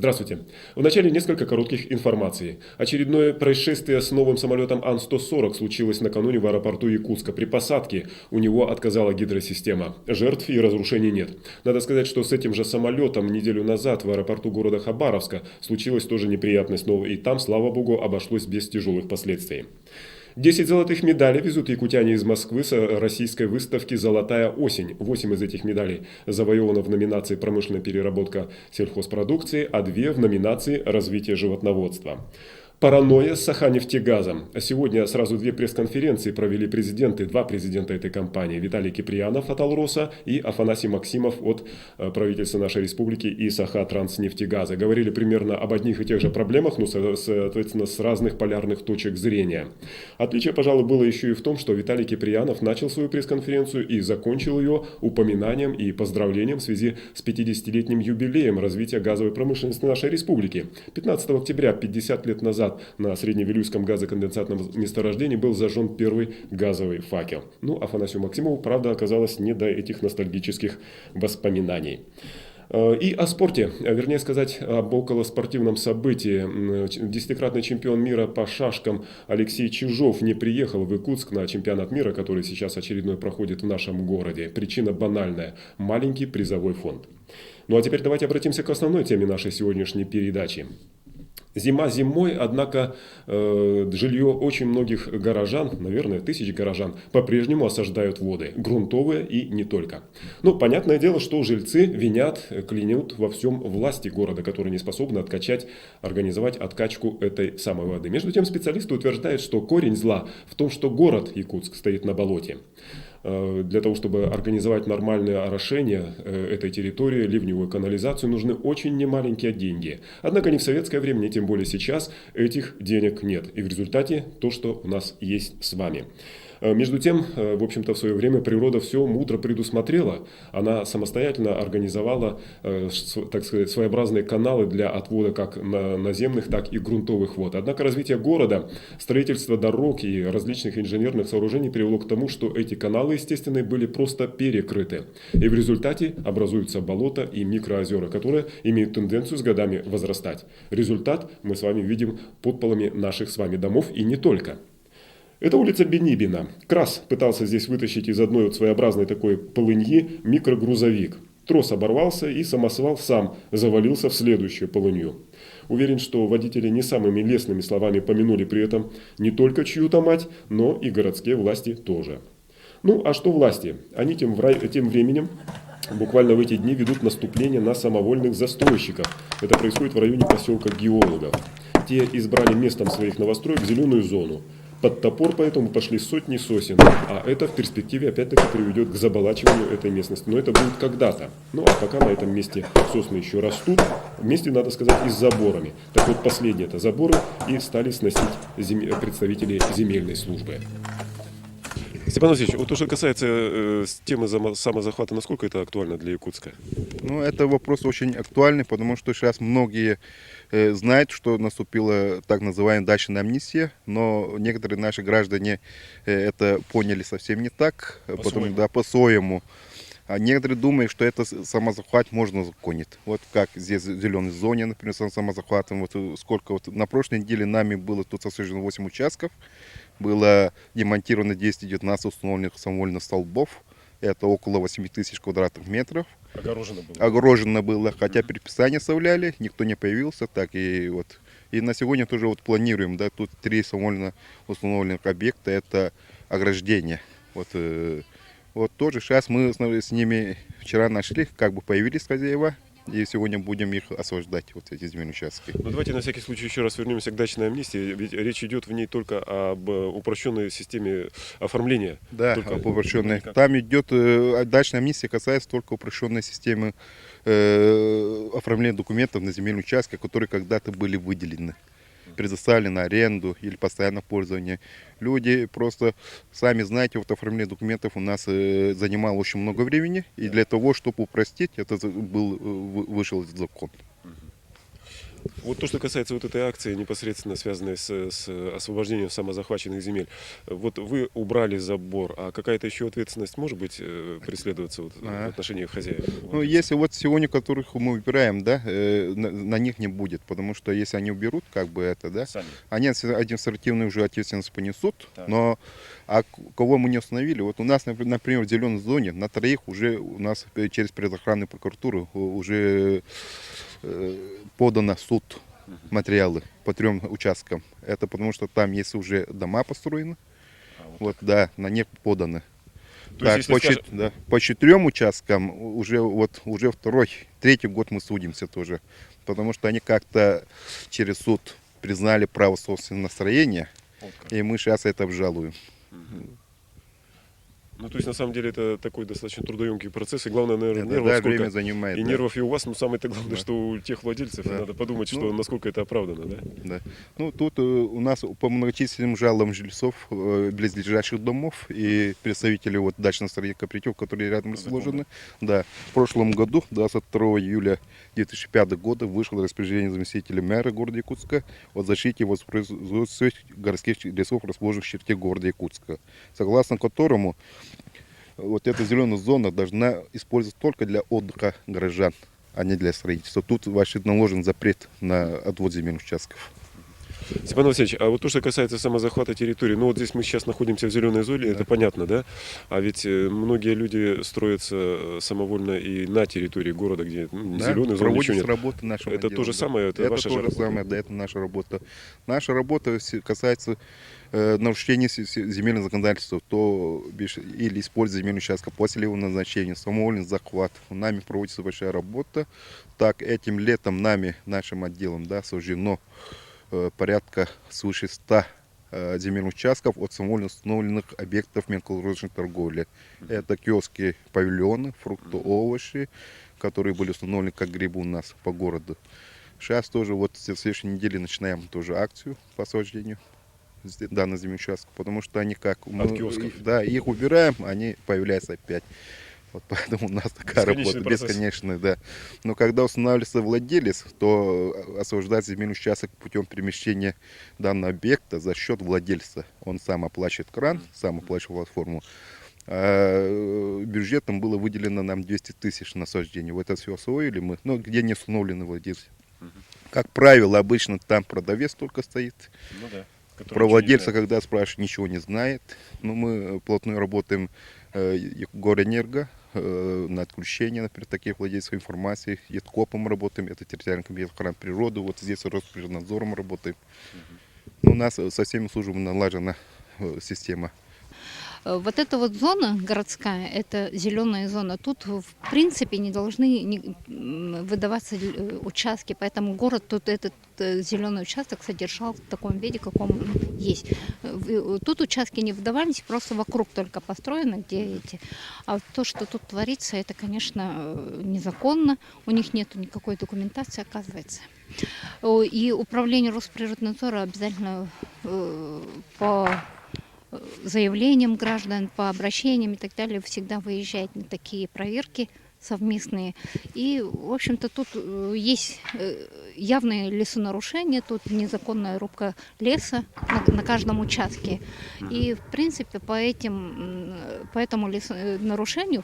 Здравствуйте. Вначале несколько коротких информаций. Очередное происшествие с новым самолетом Ан-140 случилось накануне в аэропорту Якутска. При посадке у него отказала гидросистема. Жертв и разрушений нет. Надо сказать, что с этим же самолетом неделю назад в аэропорту города Хабаровска случилась тоже неприятность, но и там, слава богу, обошлось без тяжелых последствий. 10 золотых медалей везут якутяне из Москвы с российской выставки «Золотая осень». 8 из этих медалей завоевано в номинации «Промышленная переработка сельхозпродукции», а 2 в номинации «Развитие животноводства». Паранойя с Саханефтегазом. Сегодня сразу 2 пресс-конференции провели два президента этой компании. Виталий Киприянов от Алроса и Афанасий Максимов от правительства нашей республики и Сахатранснефтегаза. Говорили примерно об одних и тех же проблемах, но, соответственно, с разных полярных точек зрения. Отличие, пожалуй, было еще и в том, что Виталий Киприянов начал свою пресс-конференцию и закончил ее упоминанием и поздравлением в связи с 50-летним юбилеем развития газовой промышленности нашей республики. 15 октября, 50 лет назад, на Средневилюйском газоконденсатном месторождении был зажжен первый газовый факел. Ну, Афанасию Максимову, правда, оказалось не до этих ностальгических воспоминаний. И о спорте, вернее сказать, об околоспортивном событии. 10-кратный чемпион мира по шашкам Алексей Чижов не приехал в Якутск на чемпионат мира, который сейчас очередной проходит в нашем городе. Причина банальная – маленький призовой фонд. Ну а теперь давайте обратимся к основной теме нашей сегодняшней передачи. Зима зимой, однако жилье очень многих горожан, наверное, тысяч горожан, по-прежнему осаждают воды, грунтовые и не только. Ну, понятное дело, что жильцы клянут во всем власти города, которые не способны организовать откачку этой самой воды. Между тем, специалисты утверждают, что корень зла в том, что город Якутск стоит на болоте. Для того, чтобы организовать нормальное орошение этой территории, ливневую канализацию, нужны очень немаленькие деньги. Однако ни в советское время, ни тем более сейчас этих денег нет. И в результате то, что у нас есть с вами. Между тем, в общем-то, в свое время природа все мудро предусмотрела. Она самостоятельно организовала, так сказать, своеобразные каналы для отвода как наземных, так и грунтовых вод. Однако развитие города, строительство дорог и различных инженерных сооружений привело к тому, что эти каналы, естественно, были просто перекрыты. И в результате образуются болота и микроозера, которые имеют тенденцию с годами возрастать. Результат мы с вами видим под полами наших с вами домов и не только. Это улица Бенибина. Крас пытался здесь вытащить из одной своеобразной такой полыньи микрогрузовик. Трос оборвался, и самосвал сам завалился в следующую полынью. Уверен, что водители не самыми лестными словами помянули при этом не только чью-то мать, но и городские власти тоже. Ну, а что власти? Они тем временем буквально в эти дни ведут наступление на самовольных застройщиков. Это происходит в районе поселка Геологов. Те избрали местом своих новостроек зеленую зону. Под топор поэтому пошли сотни сосен, а это в перспективе опять-таки приведет к заболачиванию этой местности. Но это будет когда-то. Ну а пока на этом месте сосны еще растут, вместе, надо сказать, и с заборами. Так вот, последние это заборы и стали сносить представители земельной службы. Степан Васильевич, вот уже касается темы самозахвата, насколько это актуально для Якутска? Ну, это вопрос очень актуальный, потому что сейчас многие знают, что наступила так называемая дачная амнистия, но некоторые наши граждане это поняли совсем не так, по-своему. А некоторые думают, что это самозахват можно узаконить. Вот как здесь в зеленой зоне, например, с самозахватом. На прошлой неделе нами было тут сожжено 8 участков. Было демонтировано 10-19 установленных самовольных столбов. Это около 8 тысяч квадратных метров. Огорожено было, хотя предписания оставляли, никто не появился. И на сегодня тоже планируем, тут 3 самовольно установленных объекта, это ограждение. Тоже сейчас мы с ними вчера нашли, появились хозяева. И сегодня будем их освобождать, эти земельные участки. Ну, давайте на всякий случай еще раз вернемся к дачной амнистии. Ведь речь идет в ней только об упрощенной системе оформления. Да, об упрощенной. Там идет, дачная амнистия касается только упрощенной системы оформления документов на земельные участки, которые когда-то были выделены, предоставили на аренду или постоянное пользование. Люди просто, сами знаете, оформление документов у нас занимало очень много времени. И для того, чтобы упростить, вышел этот закон. Вот то, что касается вот этой акции, непосредственно связанной с освобождением самозахваченных земель. Вот вы убрали забор, а какая-то еще ответственность может быть преследоваться вот в отношении хозяев? Ну, если вот сегодня, которых мы убираем, да, на них не будет, потому что если они уберут, как бы это, да, Сами. они административную уже ответственность понесут, Так. но кого мы не установили, вот у нас, например, в зеленой зоне на троих уже у нас через предохранную прокуратуру уже подано в суд материалы по 3 участкам. Это потому что там есть уже дома построены, вот, да, на них поданы. То Так, есть, если да, по 4 участкам уже третий год мы судимся тоже, потому что они как-то через суд признали право собственного настроения, и мы сейчас это обжалуем. Ну, то есть, на самом деле, это такой достаточно трудоемкий процесс, и главное, наверное, Это, нервов да, сколько. время занимает. И да. нервов и у вас, но самое-то главное, Да. что у тех владельцев, и Да. надо подумать, что Ну, насколько это оправдано, да? Да. Ну, тут у нас по многочисленным жалобам жильцов близлежащих домов и представителей вот дачных строительных кооперативов, которые рядом расположены. Да. В прошлом году, 22 июля 2005 года, вышло распоряжение заместителя мэра города Якутска о защите и воспроизводстве городских лесов, расположенных в черте города Якутска, согласно которому вот эта зеленая зона должна использоваться только для отдыха горожан, а не для строительства. Тут вообще наложен запрет на отвод земельных участков. Степан Васильевич, а вот то, что касается самозахвата территории, ну вот здесь мы сейчас находимся в зеленой зоне, это понятно, да? А ведь многие люди строятся самовольно и на территории города, где Да, зеленой зоны ничего проводится нет. работа нашего Это отдела, то же да. самое, это ваша же то же работа? самое, да, это наша работа. Наша работа касается нарушения земельного законодательства, то или использования земельного участка после его назначения, самовольный захват. Нами проводится большая работа. Так, этим летом нашим отделом, да, суждено порядка свыше 100 земельных участков от самовольно установленных объектов мелкорозничной торговли. Это киоски, павильоны, фрукты, овощи, которые были установлены как грибы у нас по городу. Сейчас тоже вот в следующей неделе начинаем тоже акцию по освобождению данных земельных участков, потому что они как... киосков. Да, их убираем, они появляются опять. Вот поэтому у нас такая Бесконечный работа, процесс. бесконечная, да. Но когда устанавливается владелец, то освобождается земельный участок путем перемещения данного объекта за счет владельца. Он сам оплачивает кран, сам оплачивает платформу. А бюджетом было выделено нам 200 тысяч на освобождение. Вот это все освоили мы, но где не установлены владельцы. Как правило, обычно там продавец только стоит. Ну да. Про владельца, когда спрашиваешь, ничего не знает. Но мы плотно работаем Горэнерго на отключение, например, таких владельцев информации. ЕТКОПом работаем, это территориальный комитет охраны природы. Вот здесь Росприроднадзором работаем. Но у нас со всеми службами налажена система. Вот эта вот зона городская, это зеленая зона, тут в принципе не должны выдаваться участки, поэтому город тут этот зеленый участок содержал в таком виде, каком он есть. Тут участки не выдавались, просто вокруг только построены, где эти. А вот то, что тут творится, это, конечно, незаконно, у них нет никакой документации, оказывается. И управление Росприроднадзора обязательно по заявлениям граждан, по обращениям и так далее, всегда выезжает на такие проверки совместные. И, в общем-то, тут есть явные лесонарушения, тут незаконная рубка леса на каждом участке. И, в принципе, по этому лесонарушению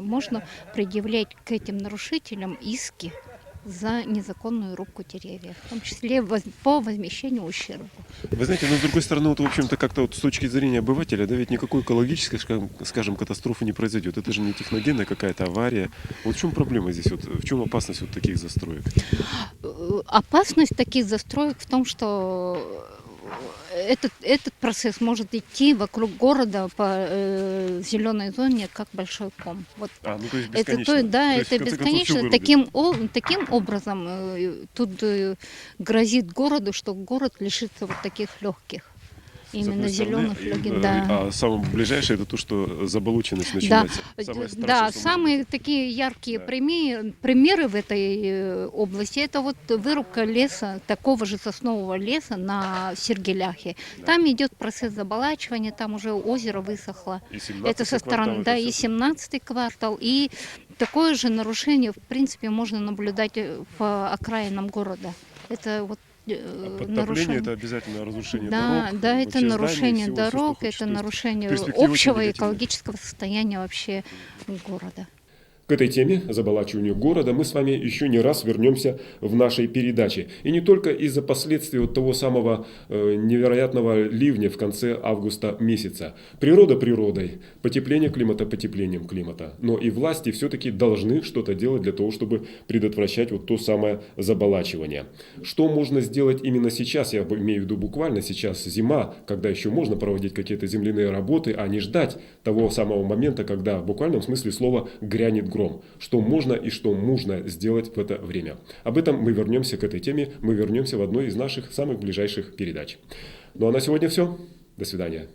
можно предъявлять к этим нарушителям иски за незаконную рубку деревьев, в том числе по возмещению ущерба. Вы знаете, но с другой стороны, вот, в общем-то, как-то вот с точки зрения обывателя, да, ведь никакой экологической, скажем, катастрофы не произойдет. Это же не техногенная какая-то авария. Вот в чем проблема здесь? Вот, в чем опасность вот таких застроек? Опасность таких застроек в том, что этот процесс может идти вокруг города по зеленой зоне, как большой ком. Вот. Ну то есть Это, бесконечно. да, То есть, это в конце концов, всё бесконечно. вырубит. Таким образом тут грозит городу, что город лишится вот таких легких. С Именно одной стороны, зеленых легких, да. А самое ближайшее это то, что заболоченность начинается. Самое страшное, Да, что самые может быть. такие яркие Да. примеры в этой области, это вот вырубка леса, такого же соснового леса на Сергеляхе. Там идет процесс заболачивания, там уже озеро высохло. И 17-й Это со стороны, квартал, да, это и всё. 17-й квартал. И такое же нарушение, в принципе, можно наблюдать по окраинам города. Это вот Подтопление нарушение. это обязательно разрушение Да, дорог. да, это вообще зданий, нарушение всего, всё, что дорог, хочешь. это То есть нарушение перспективы очень общего негативные. экологического состояния вообще города. К этой теме заболачиванию города мы с вами еще не раз вернемся в нашей передаче. И не только из-за последствий вот того самого невероятного ливня в конце августа месяца. Природа природой, потепление климата потеплением климата. Но и власти все-таки должны что-то делать для того, чтобы предотвращать вот то самое заболачивание. Что можно сделать именно сейчас, я имею в виду буквально сейчас зима, когда еще можно проводить какие-то земляные работы, а не ждать того самого момента, когда в буквальном смысле слова грянет гром. Что можно и что нужно сделать в это время. Об этом мы вернемся к этой теме, мы вернемся в одной из наших самых ближайших передач. Ну а на сегодня все. До свидания.